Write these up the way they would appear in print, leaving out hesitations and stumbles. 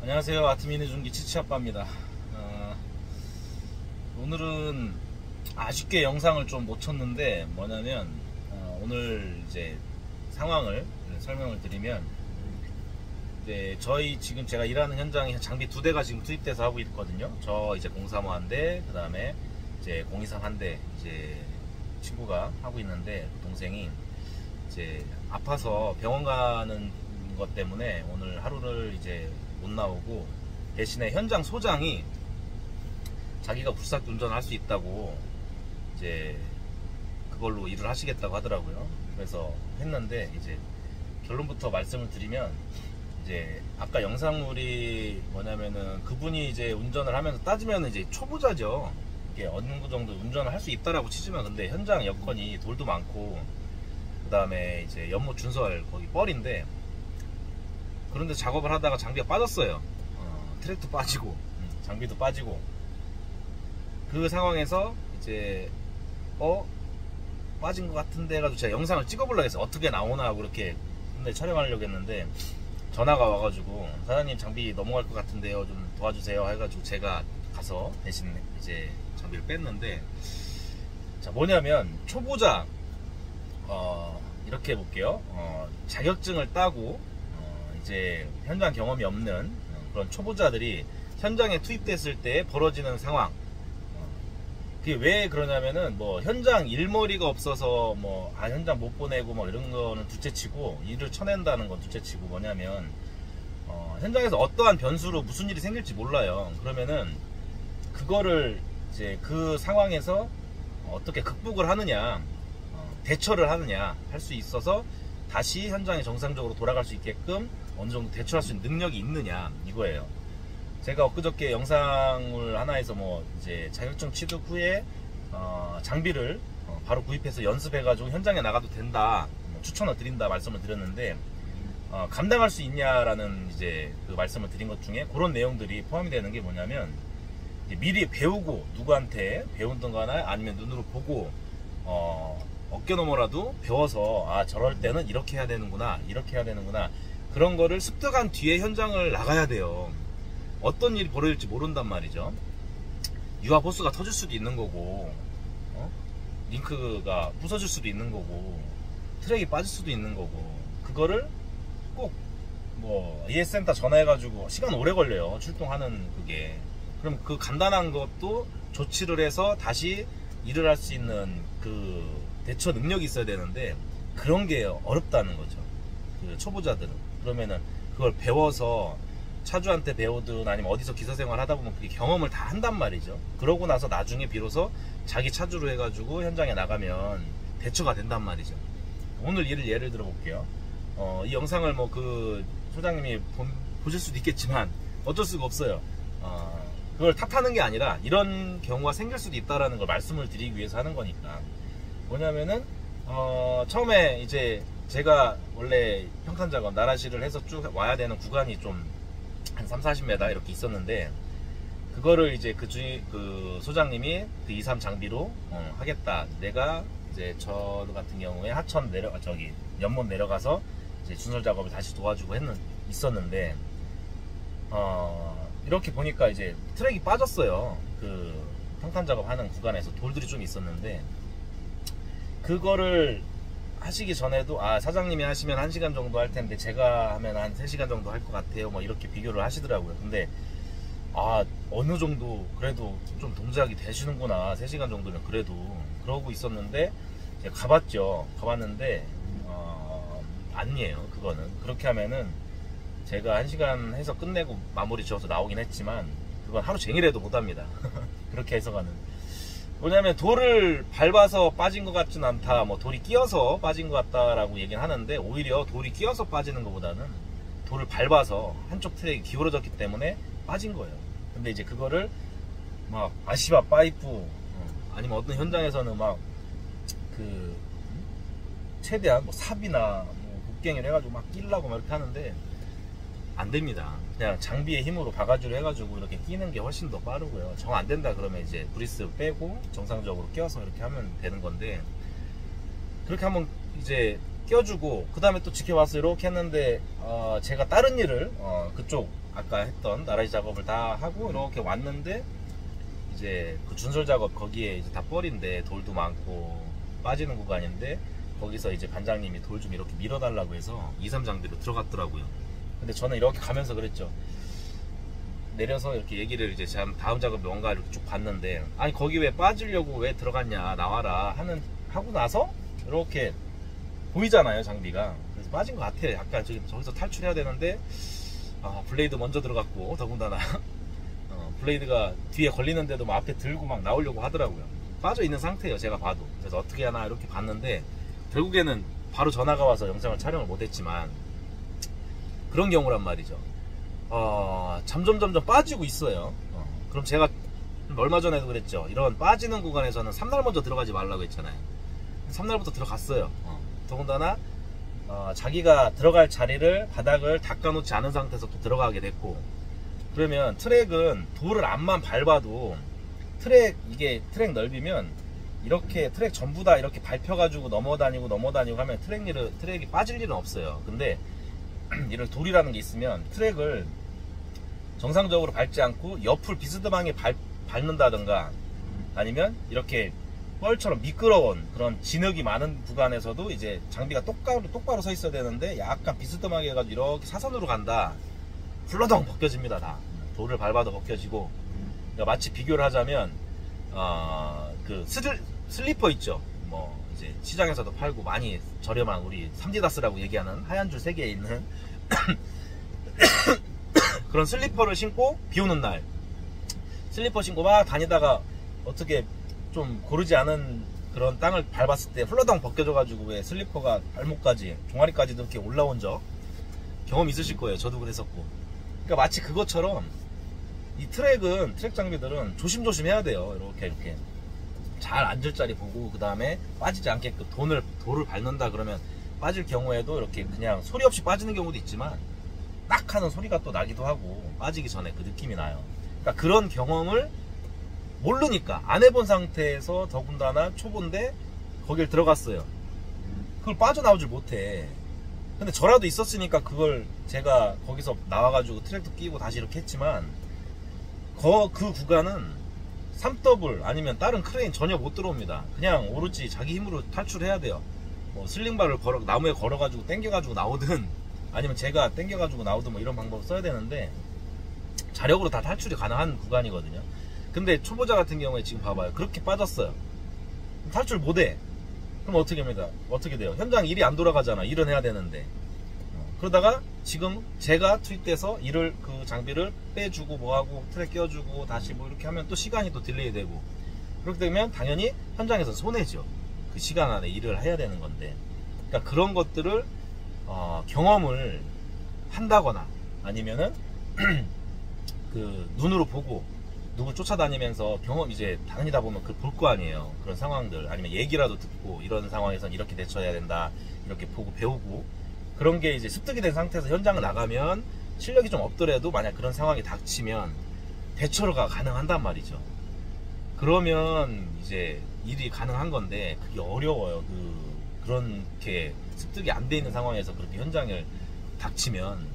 안녕하세요. 아트미니 중기 치치아빠입니다. 오늘은 아쉽게 영상을 좀 못 쳤는데 뭐냐면 오늘 이제 상황을 설명을 드리면 이제 저희 지금 제가 일하는 현장에 장비 2대가 지금 투입돼서 하고 있거든요. 저 이제 035 한 대, 그 다음에 이제 023 한 대 이제 친구가 하고 있는데 그 동생이 이제 아파서 병원 가는 것 때문에 오늘 하루를 이제 못 나오고 대신에 현장 소장이 자기가 불삭 운전할 수 있다고 이제 그걸로 일을 하시겠다고 하더라고요. 그래서 했는데 이제 결론부터 말씀을 드리면 이제 아까 영상물이 뭐냐면은 그분이 이제 운전을 하면서 따지면 이제 초보자죠. 이게 어느 정도 운전을 할 수 있다라고 치지만 근데 현장 여건이 돌도 많고 그 다음에 이제 연못 준설 거기 뻘인데 그런데 작업을 하다가 장비가 빠졌어요. 트랙도 빠지고 장비도 빠지고 그 상황에서 이제 빠진 것 같은데 해가지고 제가 영상을 찍어보려고 했어요. 어떻게 나오나 하고 그렇게 근데 촬영하려고 했는데 전화가 와가지고 사장님 장비 넘어갈 것 같은데요 좀 도와주세요 해가지고 제가 가서 대신 이제 장비를 뺐는데 자 뭐냐면 초보자 이렇게 해볼게요. 자격증을 따고 이제 현장 경험이 없는 그런 초보자들이 현장에 투입됐을 때 벌어지는 상황 그게 왜 그러냐면은 뭐 현장 일머리가 없어서 뭐 현장 못 보내고 뭐 이런 거는 둘째치고 일을 쳐낸다는 건 둘째치고 뭐냐면 현장에서 어떠한 변수로 무슨 일이 생길지 몰라요. 그러면은 그거를 이제 그 상황에서 어떻게 극복을 하느냐 대처를 하느냐 할 수 있어서 다시 현장에 정상적으로 돌아갈 수 있게끔 어느 정도 대처할 수 있는 능력이 있느냐 이거예요. 제가 엊그저께 영상을 하나에서 뭐 이제 자격증 취득 후에 장비를 바로 구입해서 연습해가지고 현장에 나가도 된다 추천을 드린다 말씀을 드렸는데 감당할 수 있냐라는 이제 그 말씀을 드린 것 중에 그런 내용들이 포함이 되는 게 뭐냐면 미리 배우고 누구한테 배운던 거나 아니면 눈으로 보고 어깨너머라도 배워서 저럴 때는 이렇게 해야 되는구나 이렇게 해야 되는구나 그런 거를 습득한 뒤에 현장을 나가야 돼요. 어떤 일이 벌어질지 모른단 말이죠. 유압 호스가 터질 수도 있는 거고 링크가 부서질 수도 있는 거고 트랙이 빠질 수도 있는 거고 그거를 꼭 뭐 AS센터 전화해가지고 시간 오래 걸려요. 출동하는 그게. 그럼 그 간단한 것도 조치를 해서 다시 일을 할 수 있는 그 대처 능력이 있어야 되는데 그런 게 어렵다는 거죠. 그 초보자들은. 그러면은 그걸 배워서 차주한테 배우든 아니면 어디서 기사생활 하다 보면 그게 경험을 다 한단 말이죠. 그러고 나서 나중에 비로소 자기 차주로 해가지고 현장에 나가면 대처가 된단 말이죠. 오늘 예를 들어 볼게요. 이 영상을 뭐 그 소장님이 보실 수도 있겠지만 어쩔 수가 없어요. 그걸 탓하는 게 아니라 이런 경우가 생길 수도 있다라는 걸 말씀을 드리기 위해서 하는 거니까. 뭐냐면은 처음에 이제 제가 원래 평탄 작업 나라시를 해서 쭉 와야 되는 구간이 좀 한 30-40m 이렇게 있었는데 그거를 이제 그 소장님이 그 23 장비로 하겠다. 내가 이제 저 같은 경우에 하천 연못 내려가서 이제 준설 작업을 다시 도와주고 있었는데 이렇게 보니까 이제 트랙이 빠졌어요. 그 평탄 작업 하는 구간에서 돌들이 좀 있었는데 그거를 하시기 전에도 사장님이 하시면 1시간 정도 할 텐데 제가 하면 한 3시간 정도 할 것 같아요 뭐 이렇게 비교를 하시더라고요. 근데 어느 정도 그래도 좀 동작이 되시는구나 3시간 정도면 그래도 그러고 있었는데 제가 가봤는데 아니에요. 그거는 그렇게 하면은 제가 1시간 해서 끝내고 마무리 지어서 나오긴 했지만 그건 하루 종일 해도 못합니다. 그렇게 해서가는 뭐냐면 돌을 밟아서 빠진 것 같진 않다 뭐 돌이 끼어서 빠진 것 같다라고 얘기는 하는데 오히려 돌이 끼어서 빠지는 것보다는 돌을 밟아서 한쪽 트랙이 기울어졌기 때문에 빠진 거예요. 근데 이제 그거를 막 아시바 파이프 아니면 어떤 현장에서는 막 그 최대한 뭐 삽이나 뭐 곡괭이를 해가지고 막 끼려고 막 이렇게 하는데 안 됩니다. 그냥 장비의 힘으로 바가지로 해가지고 이렇게 끼는 게 훨씬 더 빠르고요. 정 안 된다 그러면 이제 브리스 빼고 정상적으로 끼워서 이렇게 하면 되는 건데 그렇게 하면 이제 껴주고 그 다음에 또 지켜봐서 이렇게 했는데 제가 다른 일을 그쪽 아까 했던 나라지 작업을 다 하고 이렇게 왔는데 이제 그 준설 작업 거기에 이제 다 뻘인데 돌도 많고 빠지는 구간인데 거기서 이제 반장님이 돌 좀 이렇게 밀어달라고 해서 2, 3장비로 들어갔더라고요. 근데 저는 이렇게 가면서 그랬죠. 내려서 이렇게 얘기를 이제 다음 작업이 뭔가 이렇게 쭉 봤는데 아니 거기 왜 빠지려고 왜 들어갔냐 나와라 하고 나서 이렇게 보이잖아요 장비가. 그래서 빠진 것 같아. 약간 저기서 탈출해야 되는데 블레이드 먼저 들어갔고 더군다나 블레이드가 뒤에 걸리는데도 막 앞에 들고 막 나오려고 하더라고요. 빠져 있는 상태예요 제가 봐도. 그래서 어떻게 하나 이렇게 봤는데 결국에는 바로 전화가 와서 영상을 촬영을 못했지만 그런 경우란 말이죠. 점점 빠지고 있어요. 그럼 제가 얼마 전에도 그랬죠. 이런 빠지는 구간에서는 3날 먼저 들어가지 말라고 했잖아요. 3날부터 들어갔어요. 더군다나 자기가 들어갈 자리를 바닥을 닦아놓지 않은 상태에서 또 들어가게 됐고, 그러면 트랙은 돌을 앞만 밟아도 이게 트랙 넓이면 이렇게 트랙 전부 다 이렇게 밟혀가지고 넘어다니고 하면 트랙이 빠질 일은 없어요. 근데 이런 돌이라는 게 있으면 트랙을 정상적으로 밟지 않고 옆을 비스듬하게 밟는다든가 아니면 이렇게 뻘처럼 미끄러운 그런 진흙이 많은 구간에서도 이제 장비가 똑바로 서 있어야 되는데 약간 비스듬하게 해가지고 이렇게 사선으로 간다. 훌러덩 벗겨집니다. 다 돌을 밟아도 벗겨지고. 그러니까 마치 비교를 하자면 그 슬리퍼 있죠. 뭐 이제 시장에서도 팔고 많이 저렴한 우리 삼디다스라고 얘기하는 하얀 줄 3개에 있는 그런 슬리퍼를 신고 비 오는 날 슬리퍼 신고 막 다니다가 어떻게 좀 고르지 않은 그런 땅을 밟았을 때 훌러덩 벗겨져가지고 왜 슬리퍼가 발목까지 종아리까지도 이렇게 올라온 적 경험 있으실 거예요. 저도 그랬었고. 그러니까 마치 그것처럼 이 트랙 장비들은 조심조심 해야 돼요. 이렇게 잘 앉을 자리 보고, 그 다음에 빠지지 않게끔 돌을 밟는다 그러면 빠질 경우에도 이렇게 그냥 소리 없이 빠지는 경우도 있지만 딱 하는 소리가 또 나기도 하고 빠지기 전에 그 느낌이 나요. 그러니까 그런 경험을 모르니까, 안 해본 상태에서 더군다나 초보인데 거길 들어갔어요. 그걸 빠져나오질 못해. 근데 저라도 있었으니까 그걸 제가 거기서 나와가지고 트랙도 끼고 다시 이렇게 했지만 그 구간은 3더블 아니면 다른 크레인 전혀 못 들어옵니다. 그냥 오로지 자기 힘으로 탈출해야 돼요. 뭐 슬링바를 나무에 걸어가지고 당겨가지고 나오든 아니면 제가 당겨가지고 나오든 뭐 이런 방법을 써야 되는데 자력으로 다 탈출이 가능한 구간이거든요. 근데 초보자 같은 경우에 지금 봐봐요. 그렇게 빠졌어요. 탈출 못해. 그럼 어떻게 돼요? 현장 일이 안 돌아가잖아. 일은 해야 되는데. 그러다가 지금 제가 투입돼서 그 장비를 빼주고 뭐하고 트랙 끼워주고 다시 뭐 이렇게 하면 또 시간이 또 딜레이 되고, 그렇게 되면 당연히 현장에서 손해죠. 그 시간 안에 일을 해야 되는 건데. 그러니까 그런 것들을 경험을 한다거나 아니면은 그 눈으로 보고 누굴 쫓아다니면서 이제 다니다 보면 그 볼 거 아니에요. 그런 상황들 아니면 얘기라도 듣고 이런 상황에선 이렇게 대처해야 된다 이렇게 보고 배우고, 그런 게 이제 습득이 된 상태에서 현장을 나가면 실력이 좀 없더라도 만약 그런 상황이 닥치면 대처가 가능한단 말이죠. 그러면 이제 일이 가능한 건데 그게 어려워요. 그렇게 습득이 안 돼 있는 상황에서 그렇게 현장을 닥치면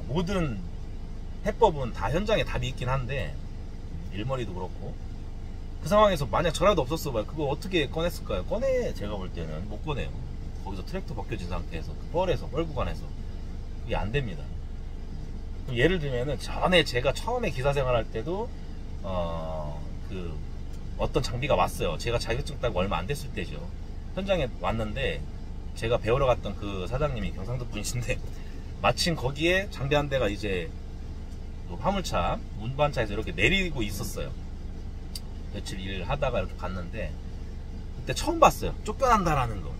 모든 해법은 다 현장에 답이 있긴 한데 일머리도 그렇고, 그 상황에서 만약 저라도 없었어 봐요. 그거 어떻게 꺼냈을까요? 제가 볼 때는 못 꺼내요. 거기서 트랙도 벗겨진 상태에서 뻘 구간에서 그게 안 됩니다. 예를 들면은 전에 제가 처음에 기사 생활할 때도 어떤 장비가 왔어요. 제가 자격증 따고 얼마 안 됐을 때죠. 현장에 왔는데 제가 배우러 갔던 그 사장님이 경상도 분이신데 마침 거기에 장비 한 대가 이제 화물차 운반차에서 이렇게 내리고 있었어요. 며칠 일하다가 이렇게 봤는데 그때 처음 봤어요. 쫓겨난다라는 거.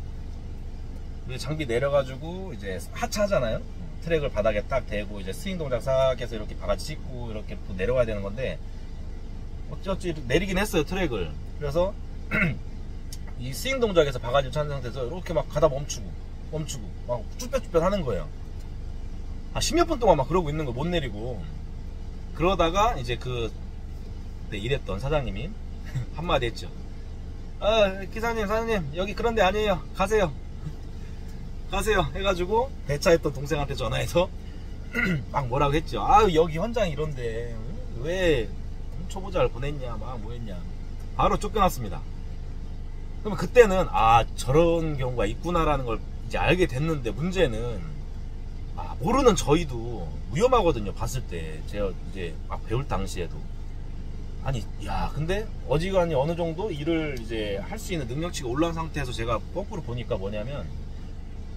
장비 내려가지고 이제 하차하잖아요. 트랙을 바닥에 딱 대고 이제 스윙 동작 싹 해서 이렇게 바가지 씻고 이렇게 내려가야 되는 건데 어찌어찌 내리긴 했어요, 트랙을. 그래서 이 스윙 동작에서 바가지를 찾는 상태에서 이렇게 막 가다 멈추고 막 쭈뼛쭈뼛 하는 거예요. 10몇 분 동안 막 그러고 있는 거 못 내리고. 그러다가 이제 그때 일했던 사장님이 한마디 했죠. 기사님, 사장님, 여기 그런 데 아니에요. 가세요 해가지고 배차했던 동생한테 전화해서 막 뭐라고 했죠. 아 여기 현장 이런데 왜 초보자를 보냈냐 막 뭐했냐. 바로 쫓겨났습니다. 그러면 그때는 아 저런 경우가 있구나라는 걸 이제 알게 됐는데, 문제는 모르는 저희도 위험하거든요. 봤을 때 제가 이제 막 배울 당시에도 아니 야 근데 어지간히 어느 정도 일을 이제 할 수 있는 능력치가 올라온 상태에서 제가 거꾸로 보니까 뭐냐면,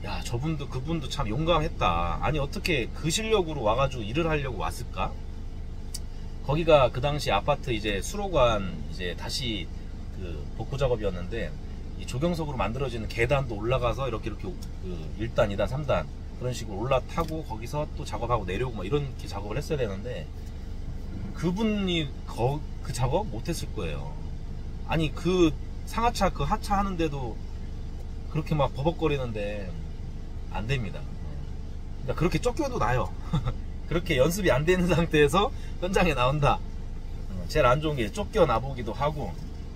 야 저분도 그분도 참 용감했다. 아니 어떻게 그 실력으로 와가지고 일을 하려고 왔을까. 거기가 그 당시 아파트 이제 수로관 이제 다시 그 복구 작업이었는데, 이 조경석으로 만들어지는 계단도 올라가서 이렇게 그 1단 2단 3단 그런 식으로 올라타고 거기서 또 작업하고 내려오고 막 이렇게 작업을 했어야 되는데, 그분이 그 작업 못했을 거예요. 아니 그 상하차 그 하차 하는데도 그렇게 막 버벅거리는데 안 됩니다. 그러니까 그렇게 쫓겨도 나요. 그렇게 연습이 안 되는 상태에서 현장에 나온다. 제일 안 좋은 게 쫓겨나 보기도 하고,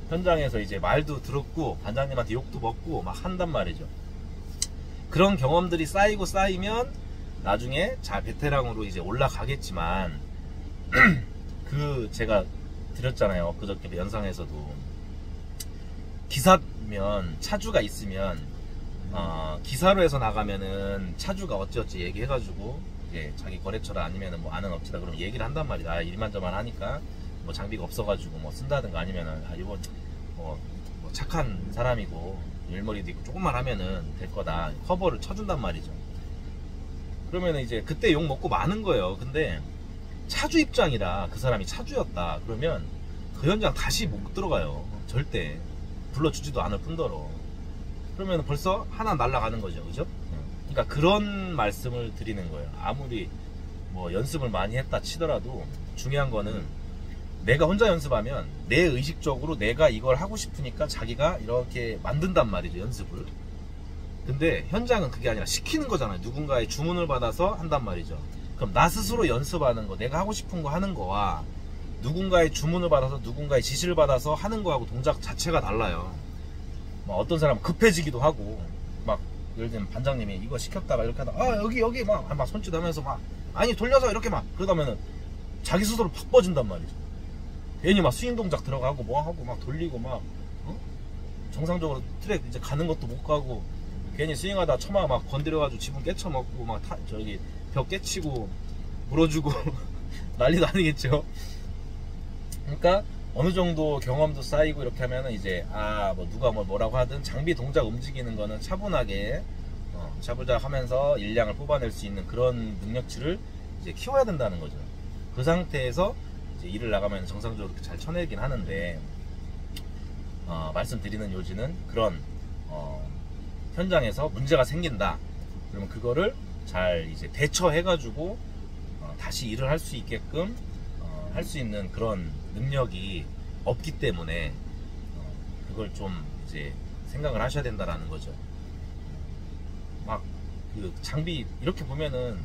현장에서 이제 말도 들었고 반장님한테 욕도 먹고 막 한단 말이죠. 그런 경험들이 쌓이고 쌓이면 나중에 잘 베테랑으로 이제 올라가겠지만, 그 제가 드렸잖아요. 그저께 연상에서도 기사면 차주가 있으면 기사로 해서 나가면은 차주가 어찌어찌 얘기해가지고 이제 자기 거래처라 아니면은 뭐 아는 업체다 그러면 얘기를 한단 말이다. 아, 일만저만 하니까 뭐 장비가 없어가지고 뭐 쓴다든가 아니면은 이거 뭐 착한 사람이고 일머리도 있고 조금만 하면은 될 거다. 커버를 쳐준단 말이죠. 그러면은 이제 그때 욕 먹고 마는 거예요. 근데 차주 입장이라 그 사람이 차주였다 그러면 그 현장 다시 못 들어가요. 절대 불러주지도 않을 뿐더러. 그러면 벌써 하나 날아가는 거죠. 그죠? 그러니까 그런 말씀을 드리는 거예요. 아무리 뭐 연습을 많이 했다 치더라도 중요한 거는 내가 혼자 연습하면 내 의식적으로 내가 이걸 하고 싶으니까 자기가 이렇게 만든단 말이죠. 연습을. 근데 현장은 그게 아니라 시키는 거잖아요. 누군가의 주문을 받아서 한단 말이죠. 그럼 나 스스로 연습하는 거, 내가 하고 싶은 거 하는 거와 누군가의 주문을 받아서 누군가의 지시를 받아서 하는 거하고 동작 자체가 달라요. 막 어떤 사람은 급해지기도 하고, 막 예를 들면 반장님이 이거 시켰다가 이렇게 하다가 여기 막 손짓하면서 막 아니 돌려서 이렇게 막 그러다면은 자기 스스로 팍 뻗진단 말이죠. 괜히 막 스윙 동작 들어가고 뭐 하고 막 돌리고 막 정상적으로 트랙 이제 가는 것도 못 가고 괜히 스윙하다 처마 막 건드려가지고 지붕 깨쳐먹고 막 저기 벽 깨치고 물어주고 난리도 아니겠죠. 그러니까 어느 정도 경험도 쌓이고 이렇게 하면은 이제 뭐 누가 뭐라고 하든 장비 동작 움직이는 거는 차분하게 차분하게 하면서 일량을 뽑아낼 수 있는 그런 능력치를 이제 키워야 된다는 거죠. 그 상태에서 이제 일을 나가면 정상적으로 잘 쳐내긴 하는데, 말씀드리는 요지는 그런 현장에서 문제가 생긴다. 그러면 그거를 잘 이제 대처해가지고 다시 일을 할 수 있게끔 할 수 있는 그런 능력이 없기 때문에 그걸 좀 이제 생각을 하셔야 된다라는 거죠. 막 그 장비 이렇게 보면은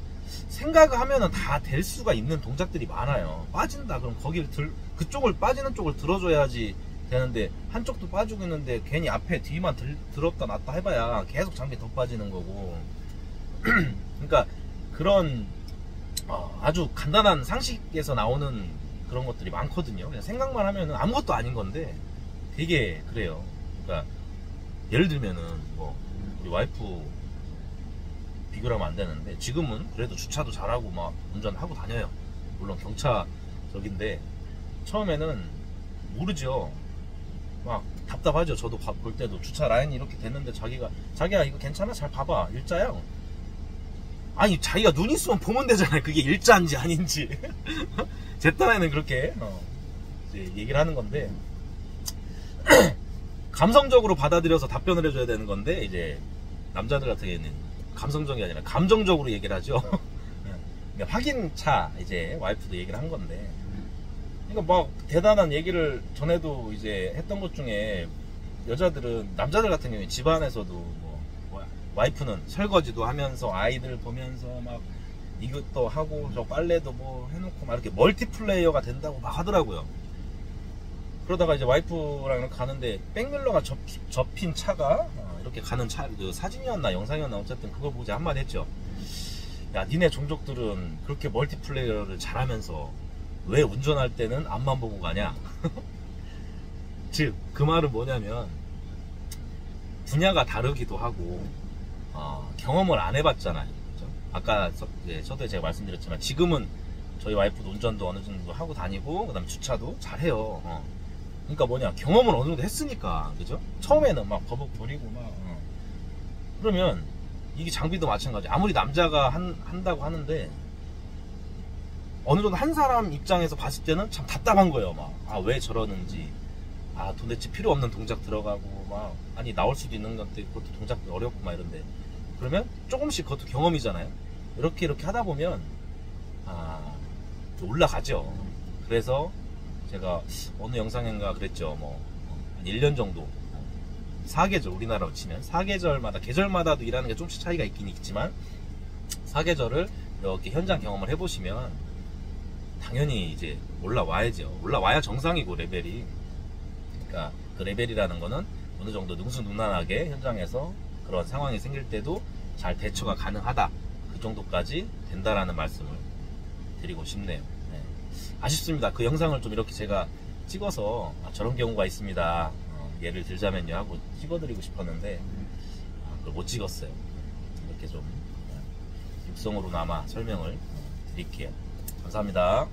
생각을 하면은 다 될 수가 있는 동작들이 많아요. 빠진다 그럼 거기를 그쪽을 빠지는 쪽을 들어줘야지 되는데 한쪽도 빠지고 있는데 괜히 앞에 뒤만 들었다 놨다 해봐야 계속 장비 더 빠지는 거고. 그러니까 그런 아주 간단한 상식에서 나오는 그런 것들이 많거든요. 그냥 생각만 하면은 아무것도 아닌 건데 되게 그래요. 그러니까 예를 들면은 뭐 우리 와이프 비교를 하면 안 되는데 지금은 그래도 주차도 잘하고 막 운전하고 다녀요. 물론 경차적인데 처음에는 모르죠. 막 답답하죠. 저도 볼 때도 주차 라인이 이렇게 됐는데 자기야 이거 괜찮아? 잘 봐봐. 일자야? 아니 자기가 눈 있으면 보면 되잖아요. 그게 일자인지 아닌지. 제 딴에는 그렇게 이제 얘기를 하는 건데 감성적으로 받아들여서 답변을 해줘야 되는 건데, 이제 남자들 같은 경우에는 감성적이 아니라 감정적으로 얘기를 하죠. 확인차 이제 와이프도 얘기를 한 건데, 그러니까 막 대단한 얘기를 전에도 이제 했던 것 중에 남자들 같은 경우에 집안에서도 뭐 와이프는 설거지도 하면서 아이들 보면서 막 이것도 하고 저 빨래도 뭐 해놓고 막 이렇게 멀티플레이어가 된다고 막 하더라고요. 그러다가 이제 와이프랑 가는데 백밀러가 접힌 차가 이렇게 가는 차, 그 사진이었나 영상이었나 어쨌든 그걸 보고 한마디 했죠. 야, 니네 종족들은 그렇게 멀티플레이어를 잘하면서 왜 운전할 때는 앞만 보고 가냐? 즉, 그 말은 뭐냐면 분야가 다르기도 하고 경험을 안 해봤잖아요. 그죠? 아까 저도 제가 말씀드렸지만 지금은 저희 와이프도 운전도 어느 정도 하고 다니고 그다음 주차도 잘해요. 그러니까 뭐냐, 경험을 어느 정도 했으니까. 그죠? 처음에는 막 버벅거리고 막 그러면 이게 장비도 마찬가지. 아무리 남자가 한다고 하는데 어느 정도 한 사람 입장에서 봤을 때는 참 답답한 거예요. 막 왜 저러는지, 도대체 필요 없는 동작 들어가고 막 아니 나올 수도 있는 건데 그것도 동작 어렵고 막 이런데, 그러면 조금씩 그것도 경험이잖아요. 이렇게 하다 보면 올라가죠. 그래서 제가 어느 영상인가 그랬죠. 한 1년 정도 4계절, 우리나라로 치면 4계절마다 계절마다도 일하는 게 조금씩 차이가 있긴 있지만 4계절을 이렇게 현장 경험을 해보시면 당연히 이제 올라와야죠. 올라와야 정상이고 레벨이. 그러니까 그 레벨이라는 거는 어느 정도 능수능란하게 현장에서 그런 상황이 생길 때도 잘 대처가 가능하다, 그 정도까지 된다라는 말씀을 드리고 싶네요. 네. 아쉽습니다. 그 영상을 좀 이렇게 제가 찍어서 저런 경우가 있습니다, 예를 들자면요 하고 찍어드리고 싶었는데 그걸 못 찍었어요. 이렇게 좀 육성으로나마 설명을 드릴게요. 감사합니다.